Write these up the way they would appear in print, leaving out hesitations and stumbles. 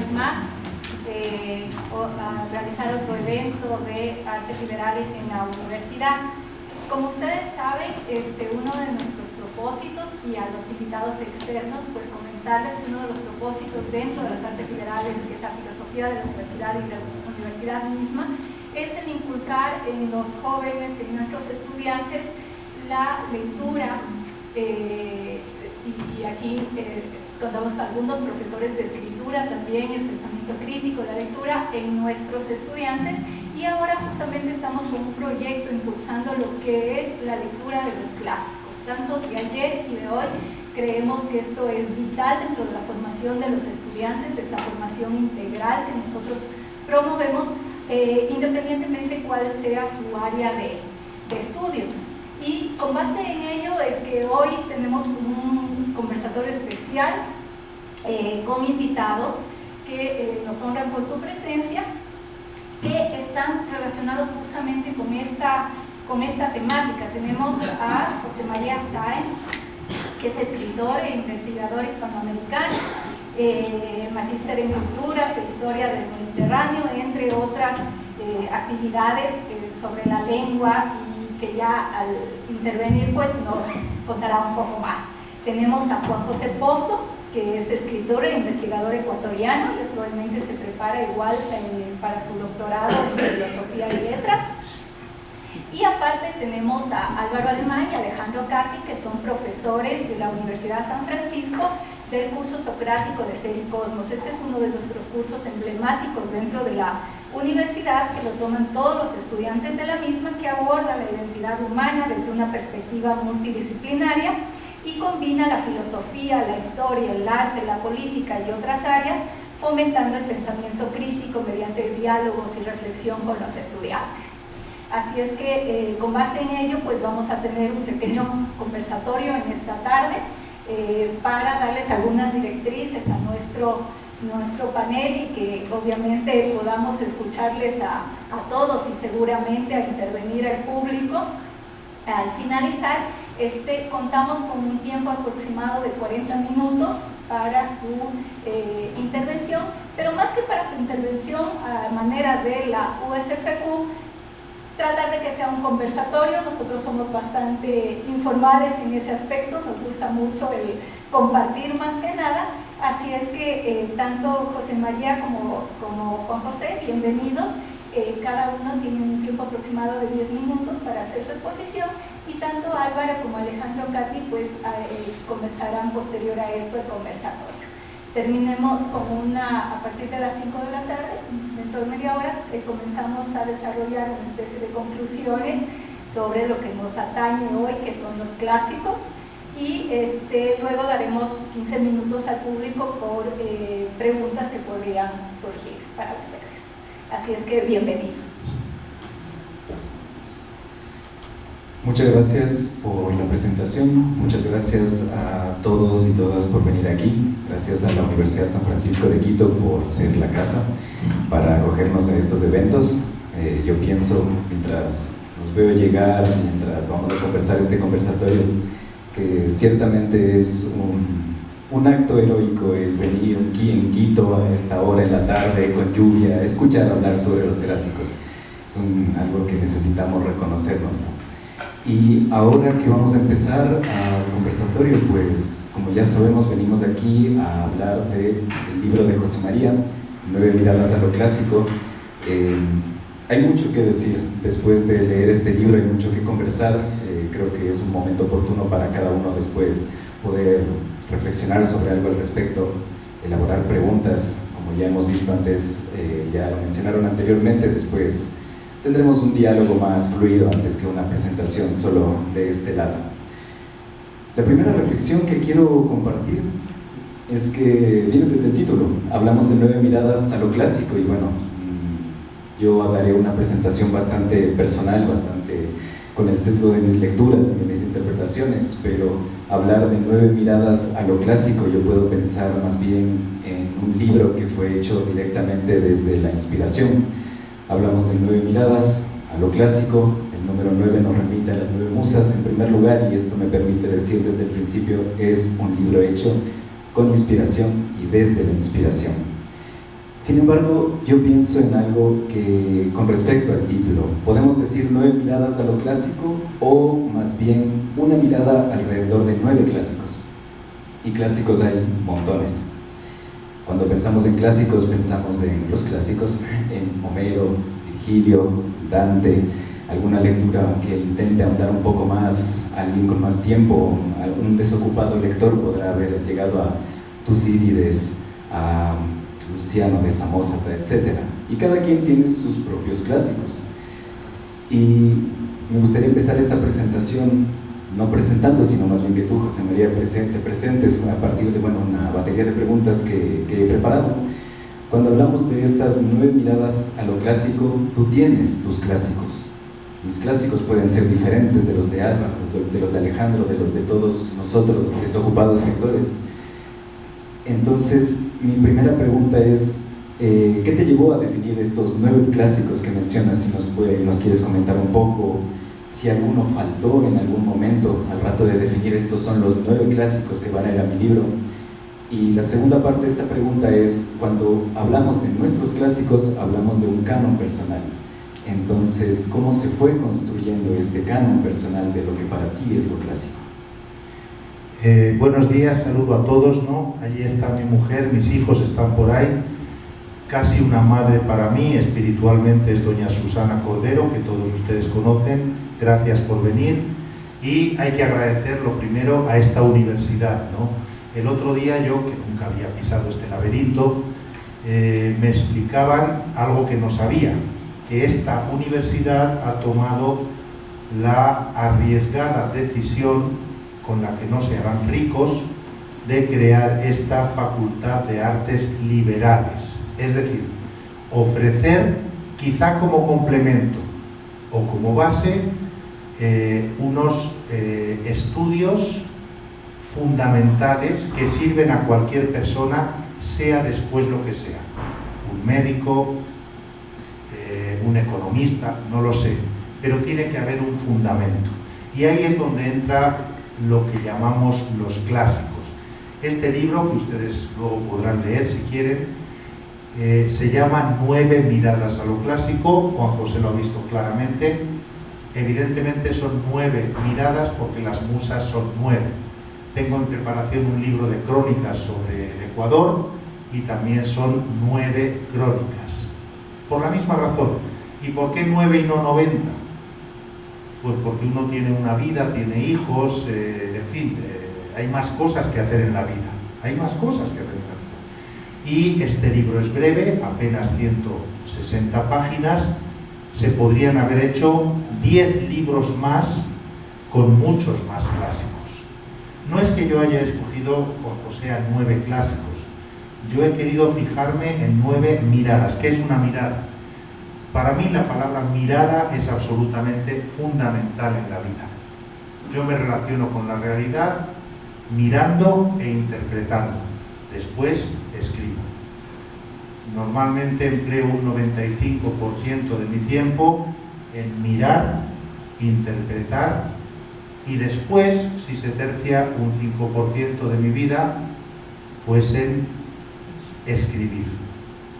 vez más a realizar otro evento de artes liberales en la universidad. Como ustedes saben, uno de nuestros propósitos, y a los invitados externos, pues comentarles que uno de los propósitos dentro de las artes liberales, que es la filosofía de la universidad y de la universidad misma, es el inculcar en los jóvenes, en nuestros estudiantes, la lectura, y aquí contamos con algunos profesores de escritura también, el pensamiento crítico, la lectura en nuestros estudiantes, y ahora justamente estamos con un proyecto impulsando lo que es la lectura de los clásicos, tanto de ayer y de hoy. Creemos que esto es vital dentro de la formación de los estudiantes, de esta formación integral que nosotros promovemos, independientemente cuál sea su área de estudio. Y con base en ello es que hoy tenemos un conversatorio especial con invitados que nos honran con su presencia, que están relacionados justamente con esta temática. Tenemos a José María Sáenz, que es escritor e investigador hispanoamericano, magíster en culturas e historia del Mediterráneo, entre otras actividades sobre la lengua, y que ya al intervenir pues nos contará un poco más. Tenemos a Juan José Pozo, que es escritor e investigador ecuatoriano y actualmente se prepara igual para su doctorado en filosofía y letras. Y aparte tenemos a Álvaro Alemán y Alejandro Cati, que son profesores de la Universidad San Francisco del curso socrático de Ser y Cosmos. Este es uno de nuestros cursos emblemáticos dentro de la universidad, que lo toman todos los estudiantes de la misma, que aborda la identidad humana desde una perspectiva multidisciplinaria y combina la filosofía, la historia, el arte, la política y otras áreas, fomentando el pensamiento crítico mediante diálogos y reflexión con los estudiantes. Así es que con base en ello pues vamos a tener un pequeño conversatorio en esta tarde para darles algunas directrices a nuestro panel, y que obviamente podamos escucharles a todos y seguramente a intervenir al público. Al finalizar, contamos con un tiempo aproximado de 40 minutos para su intervención, pero más que para su intervención a manera de la USFQ, tratar de que sea un conversatorio. Nosotros somos bastante informales en ese aspecto, nos gusta mucho el compartir más que nada, así es que tanto José María como Juan José, bienvenidos. Cada uno tiene un tiempo aproximado de 10 minutos para hacer su exposición, y tanto Álvaro como Alejandro Cati pues comenzarán posterior a esto el conversatorio. Terminemos a partir de las 5 de la tarde, dentro de media hora, comenzamos a desarrollar una especie de conclusiones sobre lo que nos atañe hoy, que son los clásicos, y luego daremos 15 minutos al público por preguntas que podrían surgir para ustedes. Así es que bienvenidos. Muchas gracias por la presentación, muchas gracias a todos y todas por venir aquí, gracias a la Universidad San Francisco de Quito por ser la casa para acogernos en estos eventos. Yo pienso, mientras los veo llegar, mientras vamos a conversar este conversatorio, que ciertamente es un acto heroico el venir aquí en Quito a esta hora en la tarde con lluvia, escuchar hablar sobre los clásicos. Es algo que necesitamos reconocernos, ¿no? Y ahora que vamos a empezar al conversatorio, pues como ya sabemos, venimos aquí a hablar del libro de José María, 9 miradas a lo clásico. Hay mucho que decir después de leer este libro, hay mucho que conversar. Creo que es un momento oportuno para cada uno después poder reflexionar sobre algo al respecto, elaborar preguntas, como ya hemos visto antes, ya lo mencionaron anteriormente. Después tendremos un diálogo más fluido antes que una presentación solo de este lado. La primera reflexión que quiero compartir es que viene desde el título. Hablamos de 9 miradas a lo clásico, y bueno, yo daré una presentación bastante personal, bastante con el sesgo de mis lecturas y de mis interpretaciones, pero hablar de 9 miradas a lo clásico, yo puedo pensar más bien en un libro que fue hecho directamente desde la inspiración. Hablamos de 9 miradas a lo clásico, el número 9 nos remite a las 9 musas en primer lugar, y esto me permite decir desde el principio, es un libro hecho con inspiración y desde la inspiración. Sin embargo, yo pienso en algo que, con respecto al título, podemos decir 9 miradas a lo clásico o más bien una mirada alrededor de 9 clásicos. Y clásicos hay montones. Cuando pensamos en clásicos, pensamos en los clásicos, en Homero, Virgilio, Dante, alguna lectura que intente ahondar un poco más, alguien con más tiempo, un desocupado lector podrá haber llegado a Tucídides, a Luciano de Samosata, etc. Y cada quien tiene sus propios clásicos. Y me gustaría empezar esta presentación, no presentando, sino más bien que tú, José María, te presentes a partir de una batería de preguntas que he preparado. Cuando hablamos de estas 9 miradas a lo clásico, tú tienes tus clásicos. Mis clásicos pueden ser diferentes de los de Álvaro, de los de Alejandro, de los de todos nosotros, desocupados lectores. Entonces, mi primera pregunta es, ¿qué te llevó a definir estos 9 clásicos que mencionas? Si nos quieres comentar un poco, si alguno faltó en algún momento al rato de definir estos son los 9 clásicos que van a ir a mi libro. Y la segunda parte de esta pregunta es, cuando hablamos de nuestros clásicos, hablamos de un canon personal. Entonces, ¿cómo se fue construyendo este canon personal de lo que para ti es lo clásico? Buenos días, saludo a todos, ¿no? Allí está mi mujer, mis hijos están por ahí. Casi una madre para mí, espiritualmente, es doña Susana Cordero, que todos ustedes conocen. Gracias por venir. Y hay que agradecer lo primero a esta universidad, ¿no? El otro día yo, que nunca había pisado este laberinto, me explicaban algo que no sabía, que esta universidad ha tomado la arriesgada decisión, con la que no se harán ricos, de crear esta Facultad de Artes Liberales. Es decir, ofrecer, quizá como complemento o como base, unos estudios fundamentales que sirven a cualquier persona, sea después lo que sea. Un médico, un economista, no lo sé, pero tiene que haber un fundamento. Y ahí es donde entra lo que llamamos los clásicos. Este libro, que ustedes luego podrán leer si quieren, se llama 9 miradas a lo clásico. Juan José lo ha visto claramente. Evidentemente son 9 miradas porque las musas son 9. Tengo en preparación un libro de crónicas sobre el Ecuador y también son 9 crónicas. Por la misma razón. ¿Y por qué 9 y no 90? Pues porque uno tiene una vida, tiene hijos, en fin, hay más cosas que hacer en la vida. Hay más cosas que hacer en la vida. Y este libro es breve, apenas 160 páginas. Se podrían haber hecho 10 libros más con muchos más clásicos. No es que yo haya escogido, Juan José, a 9 clásicos. Yo he querido fijarme en 9 miradas. ¿Qué es una mirada? Para mí la palabra mirada es absolutamente fundamental en la vida. Yo me relaciono con la realidad mirando e interpretando. Después escribo. Normalmente empleo un 95% de mi tiempo en mirar, interpretar y después, si se tercia, un 5% de mi vida, pues en escribir.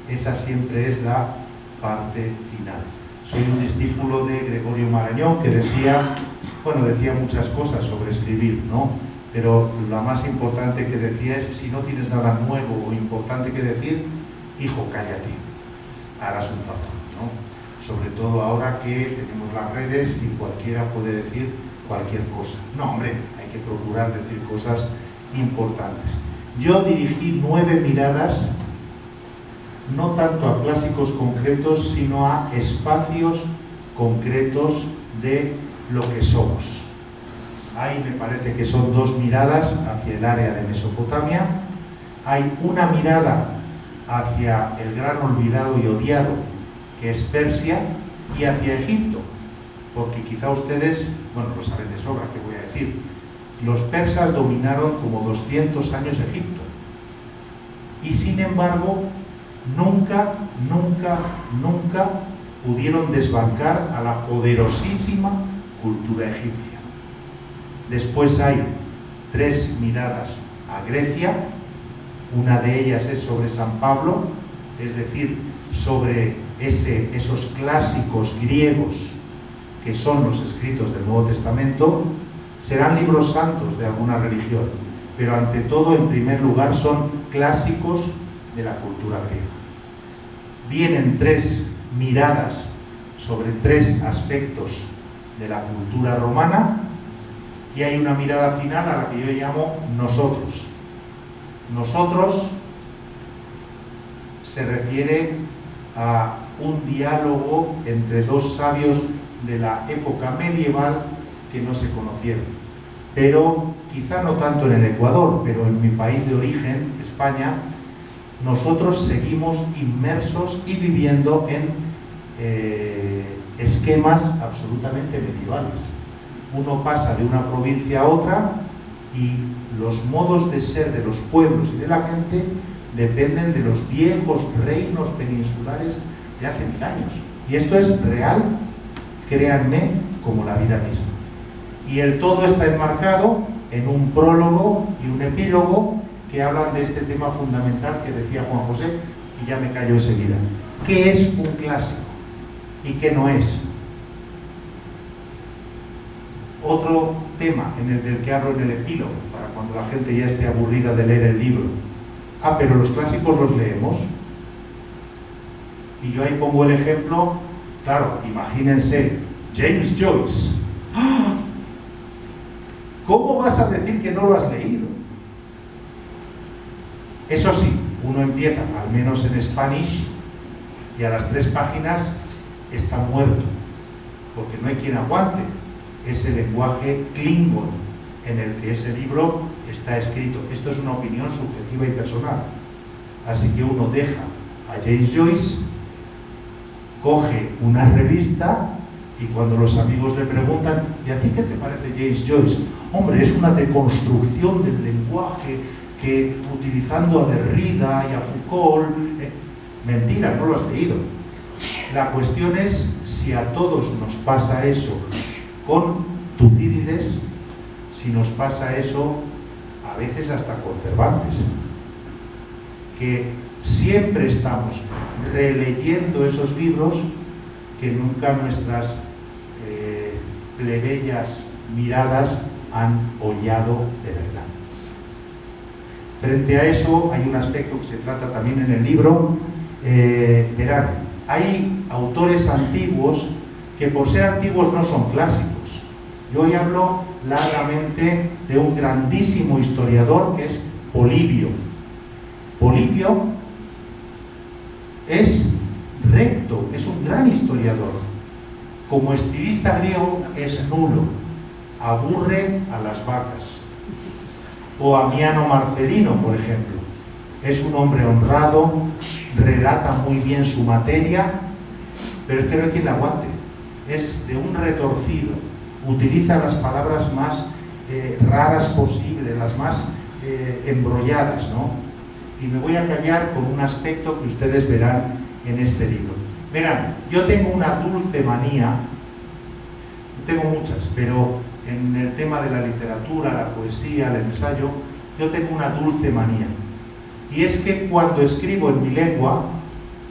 Esa siempre es la parte final. Soy un discípulo de Gregorio Marañón que decía muchas cosas sobre escribir, ¿no? Pero la más importante que decía es, si no tienes nada nuevo o importante que decir, hijo, cállate, harás un favor, ¿no? Sobre todo ahora que tenemos las redes y cualquiera puede decir cualquier cosa. No, hombre, hay que procurar decir cosas importantes. Yo dirigí 9 miradas, no tanto a clásicos concretos, sino a espacios concretos de lo que somos. Ahí me parece que son 2 miradas hacia el área de Mesopotamia. Hay una mirada hacia el gran olvidado y odiado, que es Persia, y hacia Egipto, porque quizá ustedes, lo saben de sobra, ¿qué voy a decir? Los persas dominaron como 200 años Egipto, y sin embargo, nunca pudieron desbancar a la poderosísima cultura egipcia. Después hay 3 miradas a Grecia, una de ellas es sobre San Pablo, es decir, sobre esos clásicos griegos que son los escritos del Nuevo Testamento, serán libros santos de alguna religión, pero ante todo, en primer lugar, son clásicos de la cultura griega. Vienen 3 miradas sobre 3 aspectos de la cultura romana y hay una mirada final a la que yo llamo nosotros. Nosotros se refiere a un diálogo entre 2 sabios de la época medieval que no se conocieron, pero quizá no tanto en el Ecuador, pero en mi país de origen, España, nosotros seguimos inmersos y viviendo en esquemas absolutamente medievales. Uno pasa de una provincia a otra y los modos de ser de los pueblos y de la gente dependen de los viejos reinos peninsulares de hace 1000 años. Y esto es real, créanme, como la vida misma. Y el todo está enmarcado en un prólogo y un epílogo que hablan de este tema fundamental que decía Juan José, y ya me callo enseguida. ¿Qué es un clásico y qué no es? Otro tema del que hablo en el epílogo, para cuando la gente ya esté aburrida de leer el libro. Pero los clásicos los leemos. Y yo ahí pongo el ejemplo, claro, imagínense, James Joyce. ¿Cómo vas a decir que no lo has leído? Eso sí, uno empieza, al menos en Spanish, y a las 3 páginas está muerto, porque no hay quien aguante ese lenguaje klingon en el que ese libro está escrito. Esto es una opinión subjetiva y personal. Así que uno deja a James Joyce, coge una revista y cuando los amigos le preguntan, ¿y a ti qué te parece James Joyce? Hombre, es una deconstrucción del lenguaje que utilizando a Derrida y a Foucault... Mentira, no lo has leído. La cuestión es si a todos nos pasa eso con Tucídides, si nos pasa eso a veces hasta con Cervantes, que siempre estamos releyendo esos libros que nunca nuestras plebeyas miradas han hollado de verdad. Frente a eso hay un aspecto que se trata también en el libro. Verán, hay autores antiguos que por ser antiguos no son clásicos. Yo hoy hablo largamente de un grandísimo historiador que es Polibio. Polibio es recto, es un gran historiador. Como estilista griego es nulo, aburre a las vacas. O Amiano Marcelino, por ejemplo, es un hombre honrado, relata muy bien su materia, pero es que no hay quien la aguante. Es de un retorcido, utiliza las palabras más raras posibles, las más embrolladas, ¿no? Y me voy a callar con un aspecto que ustedes verán en este libro. Verán, yo tengo una dulce manía, tengo muchas, pero en el tema de la literatura, la poesía, el ensayo, yo tengo una dulce manía. Y es que cuando escribo en mi lengua,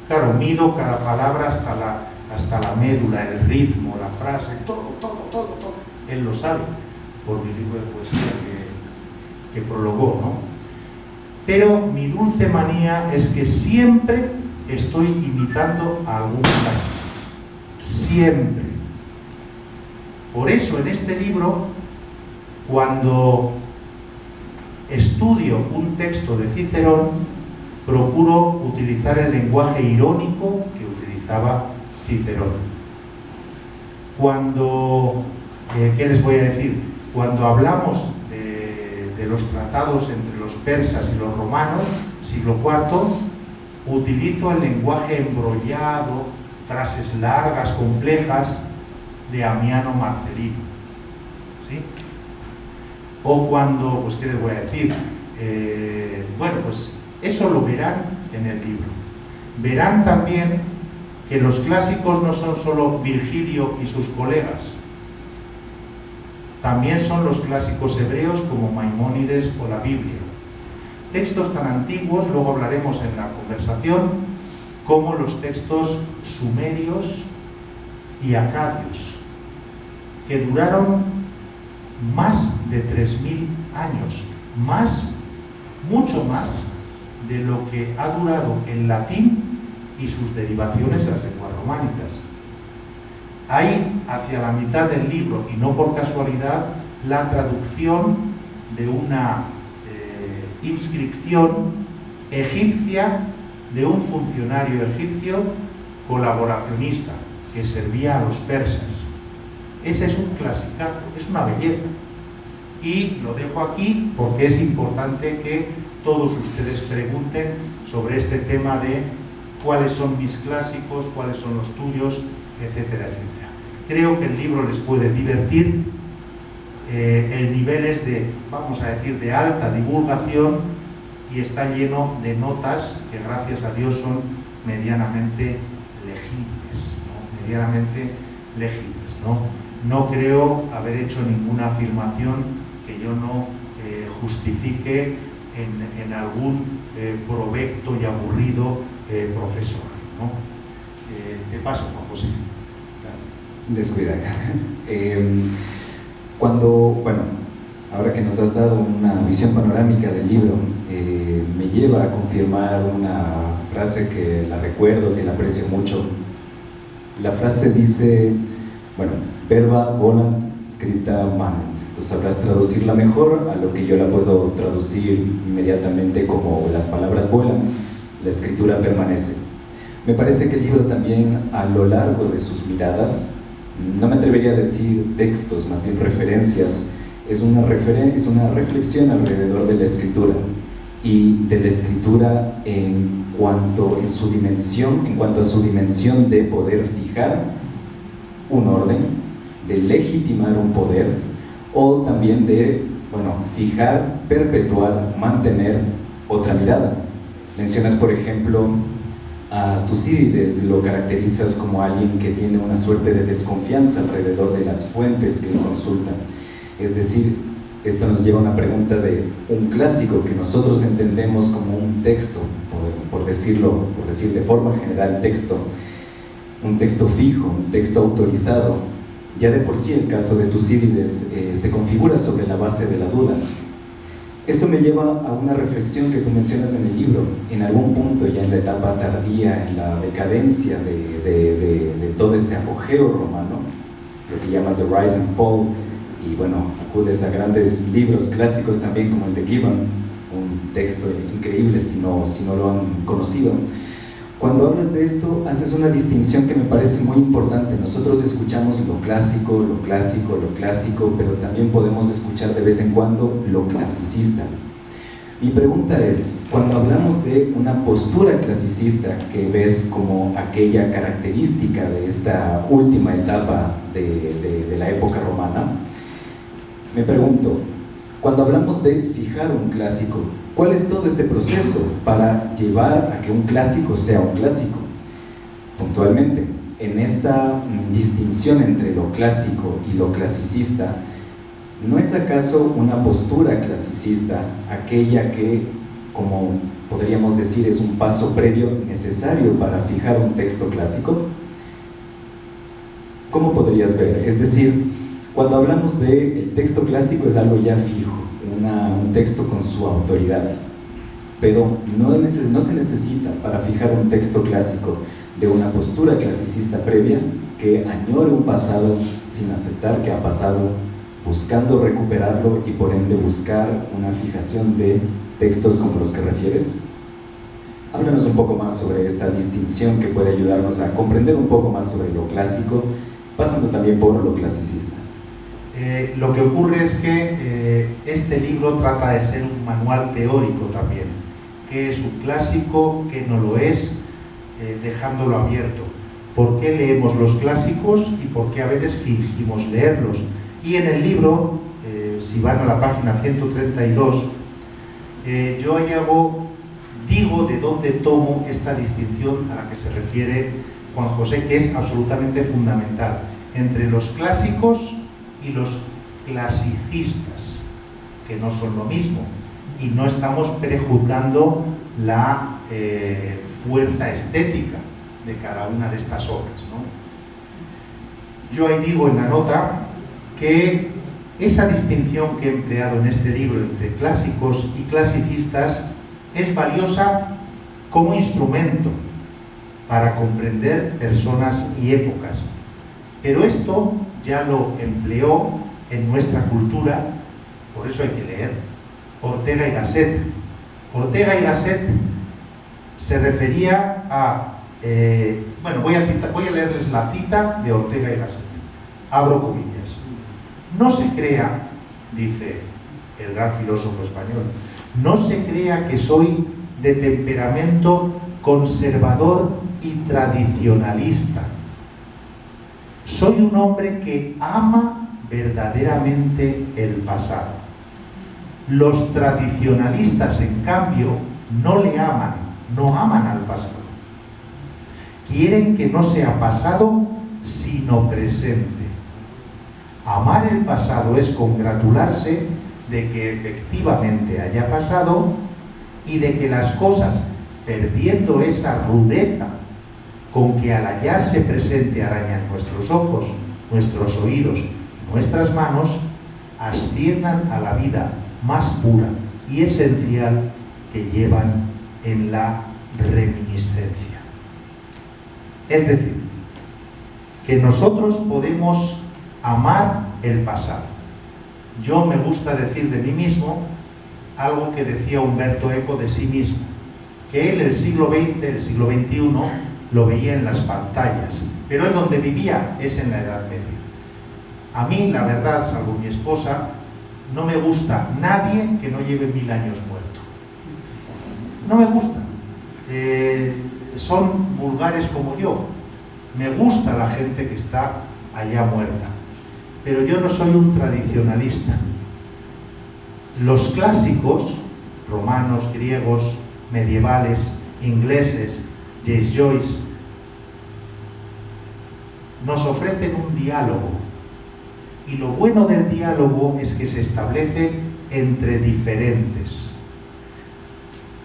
claro, mido cada palabra hasta la médula, el ritmo, la frase, todo. Él lo sabe, por mi libro de poesía que prologó, ¿no? Pero mi dulce manía es que siempre estoy imitando a algún clásico. Siempre. Por eso en este libro, cuando estudio un texto de Cicerón, procuro utilizar el lenguaje irónico que utilizaba Cicerón. Cuando, ¿qué les voy a decir? Cuando hablamos de los tratados entre los persas y los romanos, siglo IV, utilizo el lenguaje embrollado, frases largas, complejas, de Amiano Marcelino, ¿sí? O cuando, pues, ¿qué les voy a decir? Bueno, pues eso lo verán en el libro. Verán también que los clásicos no son solo Virgilio y sus colegas, también son los clásicos hebreos como Maimónides o la Biblia. Textos tan antiguos, luego hablaremos en la conversación, como los textos sumerios y acadios, que duraron más de 3000 años, mucho más de lo que ha durado el latín y sus derivaciones las lenguas románicas. Hay hacia la mitad del libro, y no por casualidad, la traducción de una inscripción egipcia de un funcionario egipcio colaboracionista que servía a los persas. Ese es un clasicazo, es una belleza. Y lo dejo aquí porque es importante que todos ustedes pregunten sobre este tema de cuáles son mis clásicos, cuáles son los tuyos, etcétera, etcétera. Creo que el libro les puede divertir. El nivel es de, vamos a decir, de alta divulgación y está lleno de notas que, gracias a Dios, son medianamente legibles, ¿no? Medianamente legibles, ¿no? No creo haber hecho ninguna afirmación que yo no justifique en algún provecto y aburrido profesor, ¿no? Te paso, Juan José. Descuida. Bueno, ahora que nos has dado una visión panorámica del libro, me lleva a confirmar una frase que la recuerdo, que la aprecio mucho. La frase dice, bueno, verba volant scripta manet. Tú sabrás traducirla mejor a lo que yo la puedo traducir inmediatamente como las palabras vuelan, la escritura permanece. Me parece que el libro también, a lo largo de sus miradas, no me atrevería a decir textos, más bien referencias, es una reflexión alrededor de la escritura, y de la escritura en cuanto a su dimensión de poder fijar un orden, de legitimar un poder, o también de, fijar, perpetuar, mantener otra mirada. Mencionas, por ejemplo, a Tucídides, lo caracterizas como alguien que tiene una suerte de desconfianza alrededor de las fuentes que él consulta. Es decir, esto nos lleva a una pregunta de un clásico que nosotros entendemos como un texto, por decir de forma general texto, un texto fijo, un texto autorizado. Ya de por sí el caso de Tucídides se configura sobre la base de la duda. Esto me lleva a una reflexión que tú mencionas en el libro. En algún punto, ya en la etapa tardía, en la decadencia de todo este apogeo romano, lo que llamas The Rise and Fall, y acudes a grandes libros clásicos también como el de Gibbon, un texto increíble si no lo han conocido. Cuando hablas de esto, haces una distinción que me parece muy importante. Nosotros escuchamos lo clásico, pero también podemos escuchar de vez en cuando lo clasicista. Mi pregunta es, cuando hablamos de una postura clasicista que ves como aquella característica de esta última etapa de la época romana, me pregunto, cuando hablamos de fijar un clásico, ¿cuál es todo este proceso para llevar a que un clásico sea un clásico? Puntualmente, en esta distinción entre lo clásico y lo clasicista, ¿no es acaso una postura clasicista aquella que, como podríamos decir, es un paso previo necesario para fijar un texto clásico? ¿Cómo podrías ver? Es decir, cuando hablamos del texto clásico es algo ya fijo, un texto con su autoridad, pero no se necesita para fijar un texto clásico de una postura clasicista previa que añore un pasado sin aceptar que ha pasado, buscando recuperarlo y por ende buscar una fijación de textos como los que refieres. Háblanos un poco más sobre esta distinción que puede ayudarnos a comprender un poco más sobre lo clásico, pasando también por lo clasicista. Lo que ocurre es que este libro trata de ser un manual teórico también. ¿Qué es un clásico? ¿Qué no lo es? Dejándolo abierto. ¿Por qué leemos los clásicos y por qué a veces fingimos leerlos? Y en el libro, si van a la página 132, yo ahí digo de dónde tomo esta distinción a la que se refiere Juan José, que es absolutamente fundamental, entre los clásicos y los clasicistas, que no son lo mismo, y no estamos prejuzgando la fuerza estética de cada una de estas obras, ¿no? Yo ahí digo en la nota que esa distinción que he empleado en este libro entre clásicos y clasicistas es valiosa como instrumento para comprender personas y épocas. Pero esto ya lo empleó en nuestra cultura, por eso hay que leer, Ortega y Gasset. Ortega y Gasset se refería a... bueno, voy a leerles la cita de Ortega y Gasset. Abro comillas. No se crea, dice el gran filósofo español, no se crea que soy de temperamento conservador y tradicionalista. Soy un hombre que ama verdaderamente el pasado. Los tradicionalistas, en cambio, no le aman, no aman al pasado. Quieren que no sea pasado, sino presente. Amar el pasado es congratularse de que efectivamente haya pasado y de que las cosas, perdiendo esa rudeza con que al hallarse presente arañan nuestros ojos, nuestros oídos y nuestras manos, asciendan a la vida más pura y esencial que llevan en la reminiscencia. Es decir, que nosotros podemos amar el pasado. Yo me gusta decir de mí mismo algo que decía Humberto Eco de sí mismo, que él el siglo XX, el siglo XXI, lo veía en las pantallas, pero él donde vivía es en la Edad Media. A mí, la verdad, salvo mi esposa, no me gusta nadie que no lleve 1000 años muerto. No me gusta. Son vulgares como yo. Me gusta la gente que está allá muerta. Pero yo no soy un tradicionalista. Los clásicos, romanos, griegos, medievales, ingleses, James Joyce, nos ofrecen un diálogo. Y lo bueno del diálogo es que se establece entre diferentes.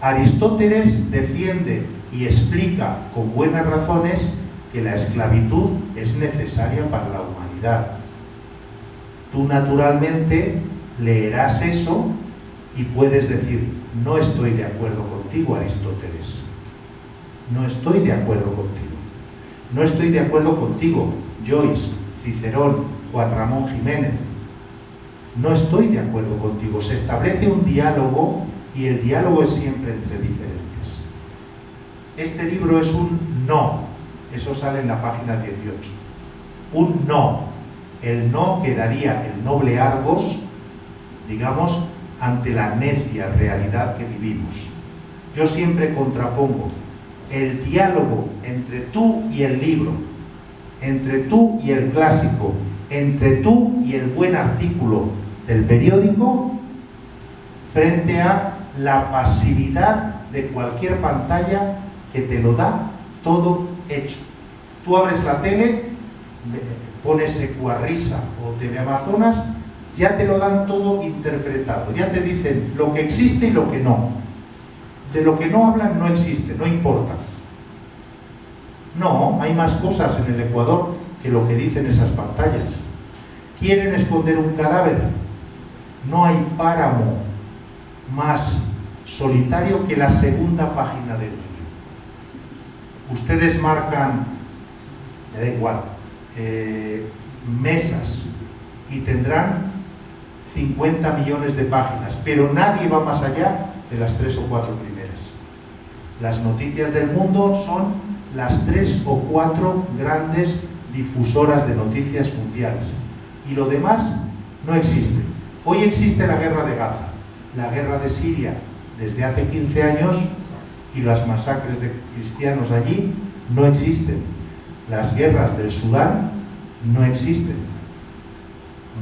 Aristóteles defiende y explica con buenas razones que la esclavitud es necesaria para la humanidad. Tú naturalmente leerás eso y puedes decir, no estoy de acuerdo contigo, Aristóteles. No estoy de acuerdo contigo. No estoy de acuerdo contigo, Joyce, Cicerón, Juan Ramón Jiménez. No estoy de acuerdo contigo. Se establece un diálogo y el diálogo es siempre entre diferentes. Este libro es un no. Eso sale en la página 18. Un no. El no que daría el noble Argos, digamos, ante la necia realidad que vivimos. Yo siempre contrapongo el diálogo entre tú y el libro, entre tú y el clásico, entre tú y el buen artículo del periódico, frente a la pasividad de cualquier pantalla que te lo da todo hecho. Tú abres la tele, pones Ecuarrisa o TV Amazonas, ya te lo dan todo interpretado, ya te dicen lo que existe y lo que no. De lo que no hablan no existe, no importa. No, hay más cosas en el Ecuador que lo que dicen esas pantallas. ¿Quieren esconder un cadáver? No hay páramo más solitario que la segunda página del libro. Ustedes marcan, me da igual, mesas y tendrán 50 millones de páginas, pero nadie va más allá de las 3 o 4 primeras. Las noticias del mundo son las 3 o 4 grandes difusoras de noticias mundiales y lo demás no existe. Hoy existe la guerra de Gaza, la guerra de Siria desde hace 15 años y las masacres de cristianos allí no existen. Las guerras del Sudán no existen.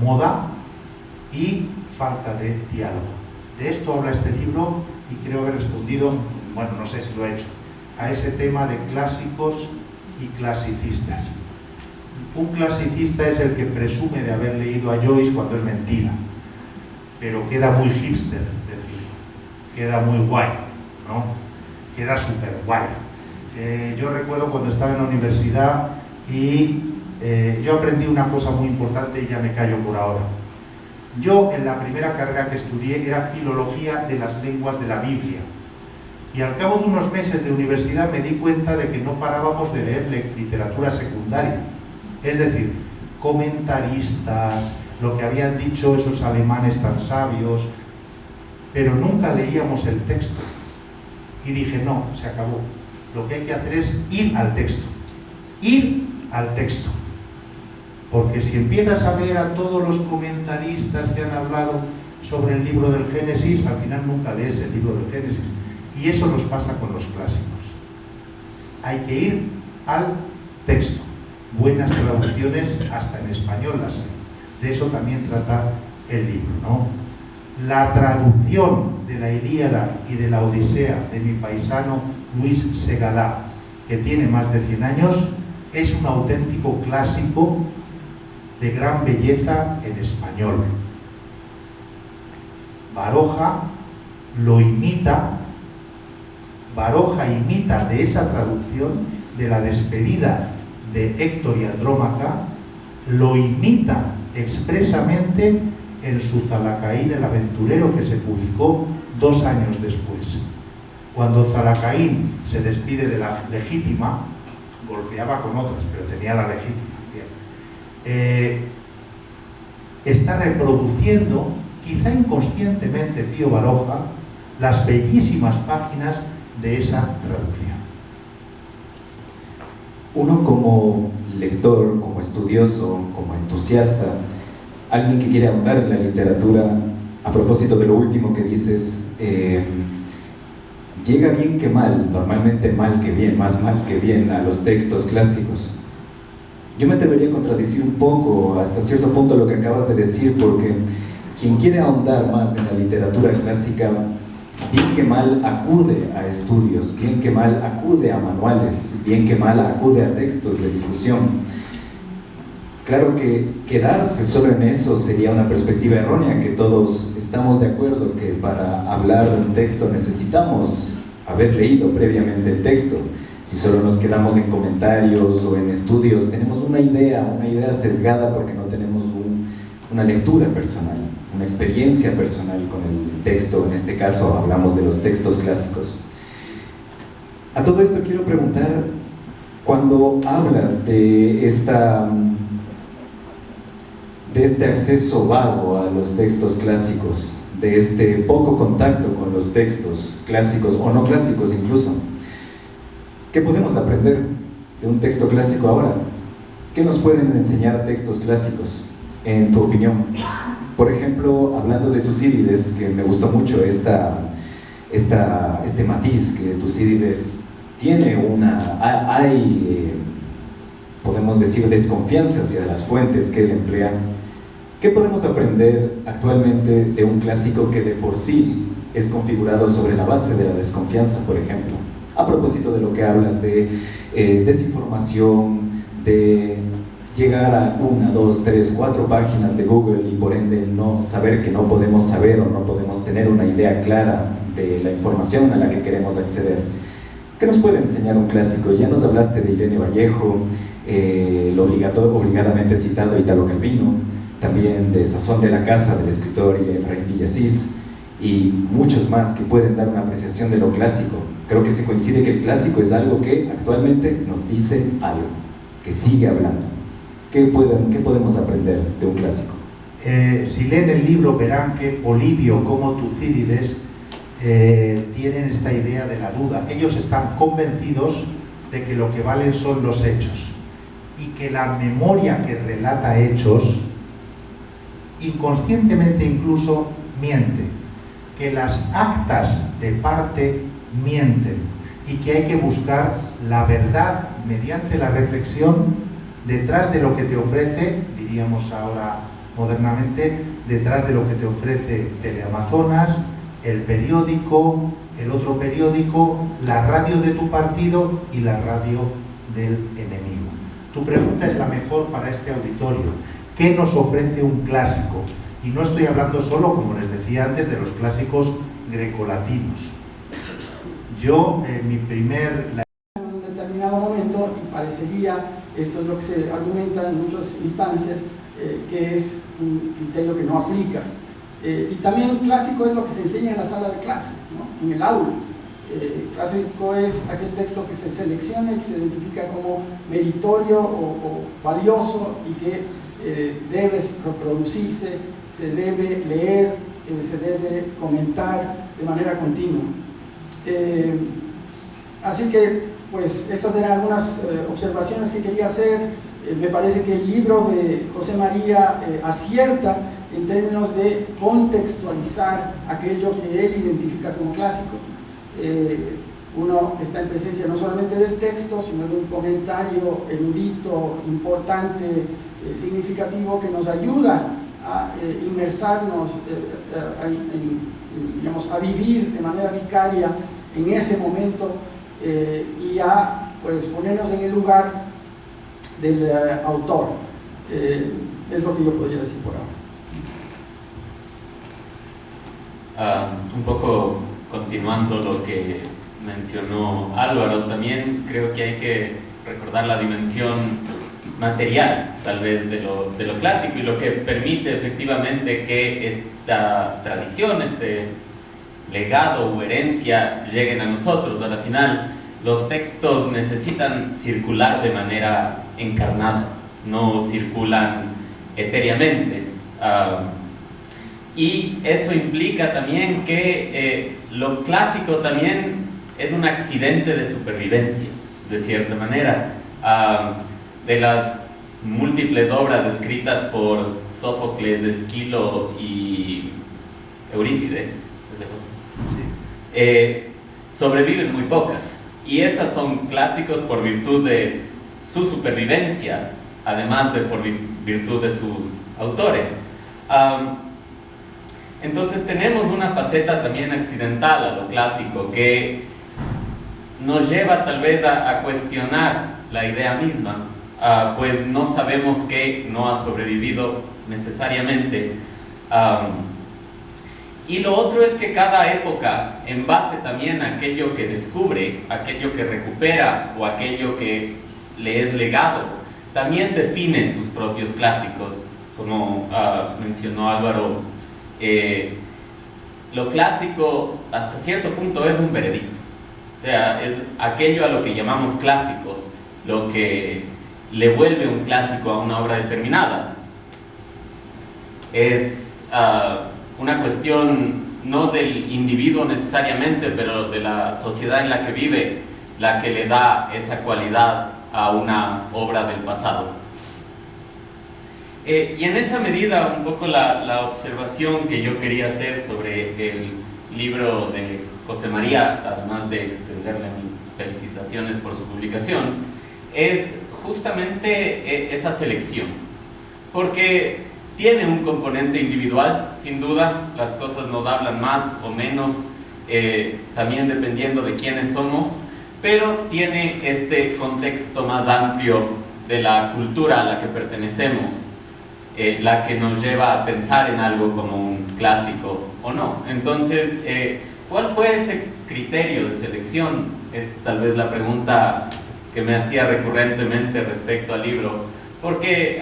Moda y falta de diálogo. De esto habla este libro y creo haber respondido, bueno, no sé si lo he hecho, a ese tema de clásicos y clasicistas. Un clasicista es el que presume de haber leído a Joyce cuando es mentira, pero queda muy hipster decirlo, queda muy guay, ¿no? Queda súper guay. Yo recuerdo cuando estaba en la universidad y yo aprendí una cosa muy importante y ya me callo por ahora. Yo en la primera carrera que estudié era Filología de las Lenguas de la Biblia. Y al cabo de unos meses de universidad me di cuenta de que no parábamos de leer literatura secundaria. Es decir, comentaristas, lo que habían dicho esos alemanes tan sabios, pero nunca leíamos el texto. Y dije, no, se acabó. Lo que hay que hacer es ir al texto. Ir al texto. Porque si empiezas a ver a todos los comentaristas que han hablado sobre el libro del Génesis, al final nunca lees el libro del Génesis. Y eso nos pasa con los clásicos. Hay que ir al texto. Buenas traducciones, hasta en español las hay. De eso también trata el libro, ¿no? La traducción de la Ilíada y de la Odisea de mi paisano Luis Segalá, que tiene más de 100 años, es un auténtico clásico de gran belleza en español. Baroja lo imita. Baroja imita de esa traducción, de la despedida de Héctor y Andrómaca, lo imita expresamente en su Zalacaín el aventurero, que se publicó 2 años después. Cuando Zalacaín se despide de la legítima, golpeaba con otras, pero tenía la legítima. Está reproduciendo, quizá inconscientemente, Pío Baroja, las bellísimas páginas de esa traducción. Uno como lector, como estudioso, como entusiasta, alguien que quiere ahondar en la literatura, a propósito de lo último que dices, llega bien que mal, normalmente mal que bien, más mal que bien, a los textos clásicos. Yo me atrevería a contradecir un poco, hasta cierto punto, lo que acabas de decir, porque quien quiere ahondar más en la literatura clásica, bien que mal acude a estudios, bien que mal acude a manuales, bien que mal acude a textos de difusión. Claro que quedarse solo en eso sería una perspectiva errónea, que todos estamos de acuerdo que para hablar de un texto necesitamos haber leído previamente el texto. Si solo nos quedamos en comentarios o en estudios, tenemos una idea sesgada porque no tenemos una lectura personal, una experiencia personal con el texto. En este caso hablamos de los textos clásicos. A todo esto quiero preguntar, cuando hablas de este acceso vago a los textos clásicos, de este poco contacto con los textos clásicos o no clásicos incluso, ¿qué podemos aprender de un texto clásico ahora? ¿Qué nos pueden enseñar textos clásicos, en tu opinión? Por ejemplo, hablando de Tucídides, que me gustó mucho este matiz que Tucídides tiene podemos decir, desconfianza hacia las fuentes que él emplea. ¿Qué podemos aprender actualmente de un clásico que de por sí es configurado sobre la base de la desconfianza, por ejemplo? A propósito de lo que hablas de desinformación, de llegar a 1, 2, 3, 4 páginas de Google y por ende no saber que no podemos saber o no podemos tener una idea clara de la información a la que queremos acceder. ¿Qué nos puede enseñar un clásico? Ya nos hablaste de Irene Vallejo, lo obligadamente citado Italo Calvino, también de Sazón de la Casa del escritor Efraín Villasís, y muchos más que pueden dar una apreciación de lo clásico. Creo que se coincide que el clásico es algo que actualmente nos dice algo, que sigue hablando. ¿Qué podemos aprender de un clásico? Si leen el libro verán que Polibio como Tucídides tienen esta idea de la duda. Ellos están convencidos de que lo que valen son los hechos y que la memoria que relata hechos inconscientemente incluso miente, que las actas de parte mienten y que hay que buscar la verdad mediante la reflexión detrás de lo que te ofrece, diríamos ahora modernamente, detrás de lo que te ofrece Teleamazonas, el periódico, el otro periódico, la radio de tu partido y la radio del enemigo. Tu pregunta es la mejor para este auditorio. ¿Qué nos ofrece un clásico? Y no estoy hablando solo, como les decía antes, de los clásicos grecolatinos. Yo, mi primer... determinado momento y parecería, esto es lo que se argumenta en muchas instancias, que es un criterio que no aplica. Y también clásico es lo que se enseña en la sala de clase, ¿no? En el aula. Clásico es aquel texto que se selecciona y que se identifica como meritorio o valioso y que debe reproducirse, se debe leer, se debe comentar de manera continua. Así que, pues, estas eran algunas observaciones que quería hacer. Me parece que el libro de José María acierta en términos de contextualizar aquello que él identifica como clásico. Uno está en presencia no solamente del texto, sino de un comentario erudito, importante, significativo, que nos ayuda a inmersarnos, digamos, a vivir de manera vicaria en ese momento y a, pues, ponernos en el lugar del autor. Es lo que yo podría decir por ahora. Un poco continuando lo que mencionó Álvaro, también creo que hay que recordar la dimensión material, tal vez, de lo clásico, y lo que permite efectivamente que esta tradición, este legado o herencia lleguen a nosotros. Al final, los textos necesitan circular de manera encarnada, no circulan etéreamente. Y eso implica también que lo clásico también es un accidente de supervivencia, de cierta manera. De las múltiples obras escritas por Sófocles, Esquilo y Eurípides, sobreviven muy pocas, y esas son clásicos por virtud de su supervivencia, además de por virtud de sus autores. Entonces tenemos una faceta también accidental a lo clásico que nos lleva tal vez a cuestionar la idea misma, pues no sabemos que no ha sobrevivido necesariamente. Y lo otro es que cada época, en base también a aquello que descubre, aquello que recupera o aquello que le es legado, también define sus propios clásicos. Como mencionó Álvaro, lo clásico hasta cierto punto es un veredicto, o sea, es aquello a lo que llamamos clásico, lo que le vuelve un clásico a una obra determinada. Es una cuestión no del individuo necesariamente, pero de la sociedad en la que vive, la que le da esa cualidad a una obra del pasado. Y en esa medida, un poco la observación que yo quería hacer sobre el libro de José María, además de extenderle mis felicitaciones por su publicación, es justamente esa selección, porque tiene un componente individual, sin duda. Las cosas nos hablan más o menos, también dependiendo de quiénes somos, pero tiene este contexto más amplio de la cultura a la que pertenecemos, la que nos lleva a pensar en algo como un clásico o no. Entonces, ¿cuál fue ese criterio de selección? Es tal vez la pregunta que me hacía recurrentemente respecto al libro, porque,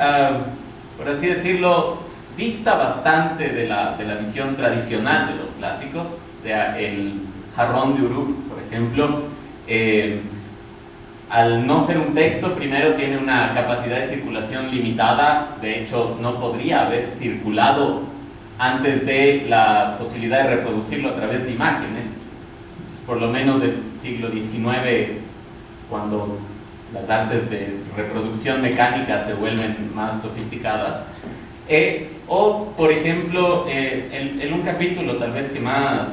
por así decirlo, dista bastante de la visión tradicional de los clásicos. O sea, el jarrón de Uruk, por ejemplo, al no ser un texto, primero tiene una capacidad de circulación limitada. De hecho, no podría haber circulado antes de la posibilidad de reproducirlo a través de imágenes, por lo menos del siglo XIX, cuando las artes de reproducción mecánica se vuelven más sofisticadas. O, por ejemplo, en un capítulo tal vez que más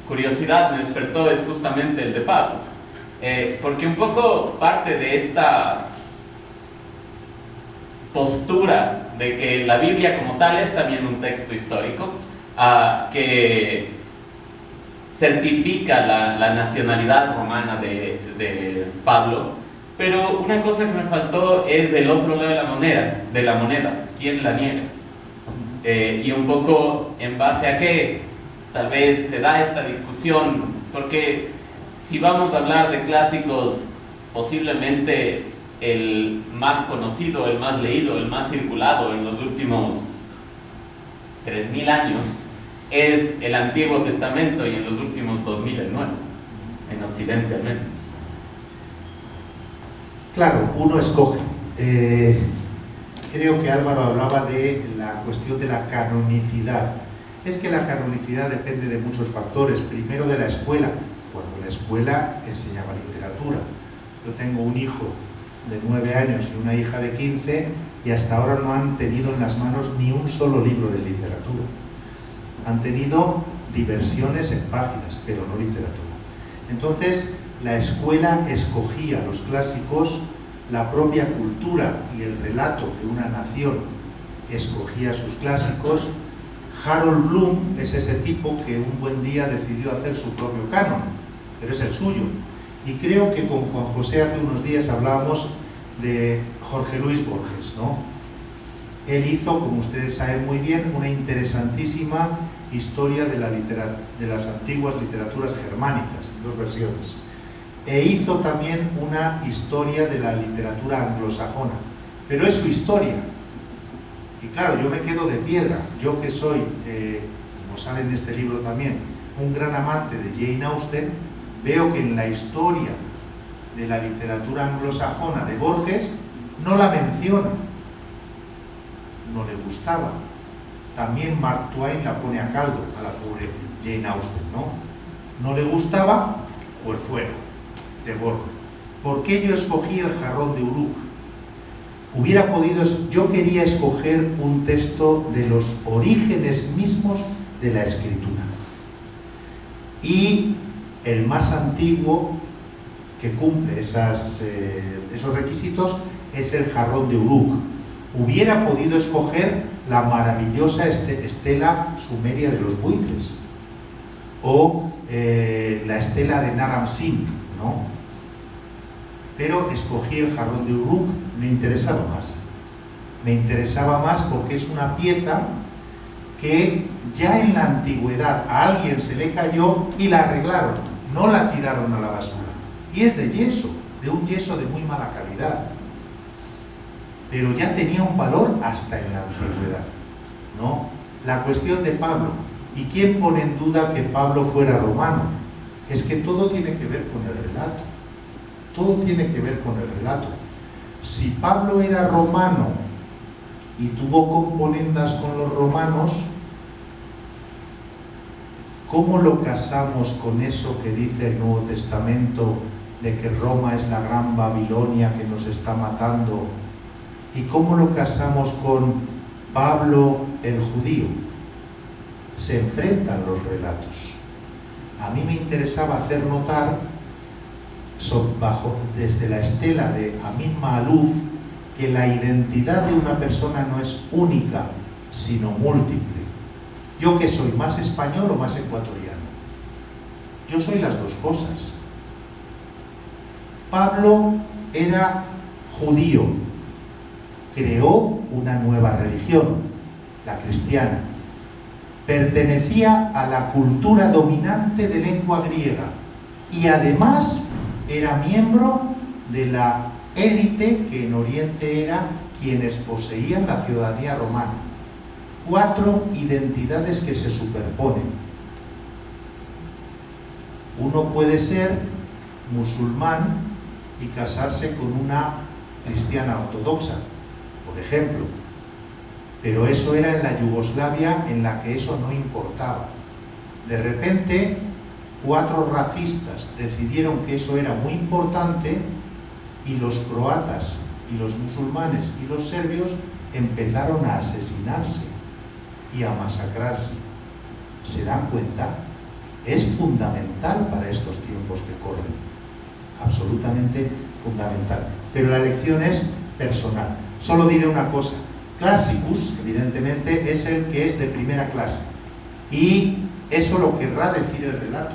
curiosidad me despertó es justamente el de Pablo, porque un poco parte de esta postura de que la Biblia como tal es también un texto histórico, que certifica la nacionalidad romana de Pablo, pero una cosa que me faltó es del otro lado de la moneda, ¿quién la niega? Y un poco en base a qué tal vez se da esta discusión, porque si vamos a hablar de clásicos posiblemente el más conocido, el más leído, el más circulado en los últimos 3000 años es el Antiguo Testamento, y en los últimos 2000 el Nuevo, en Occidente al menos. Claro, uno escoge. Creo que Álvaro hablaba de la cuestión de la canonicidad. Es que la canonicidad depende de muchos factores. Primero, de la escuela, cuando la escuela enseñaba literatura. Yo tengo un hijo de 9 años y una hija de 15 y hasta ahora no han tenido en las manos ni un solo libro de literatura. Han tenido diversiones en páginas, pero no literatura. Entonces, la escuela escogía los clásicos, la propia cultura y el relato de una nación escogía sus clásicos. Harold Bloom es ese tipo que un buen día decidió hacer su propio canon, pero es el suyo. Y creo que con Juan José hace unos días hablábamos de Jorge Luis Borges, ¿no? Él hizo, como ustedes saben muy bien, una interesantísima historia de las antiguas literaturas germánicas, en 2 versiones. E hizo también una historia de la literatura anglosajona, pero es su historia. Y claro, yo me quedo de piedra, yo que soy, como sale en este libro también, un gran amante de Jane Austen, veo que en la historia de la literatura anglosajona de Borges no la menciona, no le gustaba. También Mark Twain la pone a caldo a la pobre Jane Austen, ¿no? No le gustaba, pues fuera, de Borges. ¿Por qué yo escogí El jarrón de Uruk? Yo quería escoger un texto de los orígenes mismos de la escritura. Y el más antiguo que cumple esos requisitos es El jarrón de Uruk. Hubiera podido escoger la maravillosa estela sumeria de los buitres, o la estela de Naram Sin, ¿no? Pero escogí El jarrón de Uruk, me interesaba más. Me interesaba más porque es una pieza que ya en la antigüedad a alguien se le cayó y la arreglaron, no la tiraron a la basura. Y es de yeso, de un yeso de muy mala calidad. Pero ya tenía un valor hasta en la antigüedad, ¿no? La cuestión de Pablo. ¿Y quién pone en duda que Pablo fuera romano? Es que todo tiene que ver con el relato. Todo tiene que ver con el relato. Si Pablo era romano y tuvo componendas con los romanos, ¿cómo lo casamos con eso que dice el Nuevo Testamento de que Roma es la gran Babilonia que nos está matando? ¿Y cómo lo casamos con Pablo el judío? Se enfrentan los relatos. A mí me interesaba hacer notar, desde la estela de Amin Maalouf, que la identidad de una persona no es única, sino múltiple. ¿Yo qué soy? ¿Más español o más ecuatoriano? Yo soy las dos cosas. Pablo era judío, creó una nueva religión, la cristiana. Pertenecía a la cultura dominante de lengua griega y además era miembro de la élite que en Oriente era quienes poseían la ciudadanía romana. 4 identidades que se superponen. Uno puede ser musulmán y casarse con una cristiana ortodoxa, por ejemplo, pero eso era en la Yugoslavia en la que eso no importaba. De repente 4 racistas decidieron que eso era muy importante y los croatas y los musulmanes y los serbios empezaron a asesinarse y a masacrarse. ¿Se dan cuenta? Es fundamental para estos tiempos que corren, absolutamente fundamental. Pero la elección es personal. Solo diré una cosa: Classicus, evidentemente, es el que es de primera clase, y eso lo querrá decir el relato,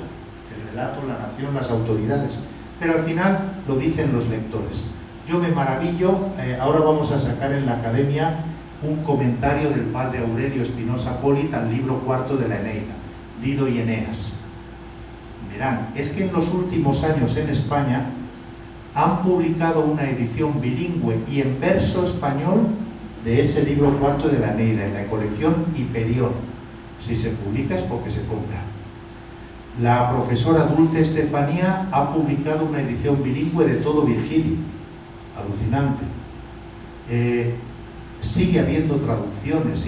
la nación, las autoridades, pero al final lo dicen los lectores. Yo me maravillo, ahora vamos a sacar en la academia un comentario del padre Aurelio Espinosa Polit al libro 4 de la Eneida, Dido y Eneas. Verán, es que en los últimos años en España han publicado una edición bilingüe y en verso español de ese libro cuarto de la Eneida, en la colección Hiperión. Si se publica es porque se compra. La profesora Dulce Estefanía ha publicado una edición bilingüe de todo Virgilio. Alucinante. Sigue habiendo traducciones,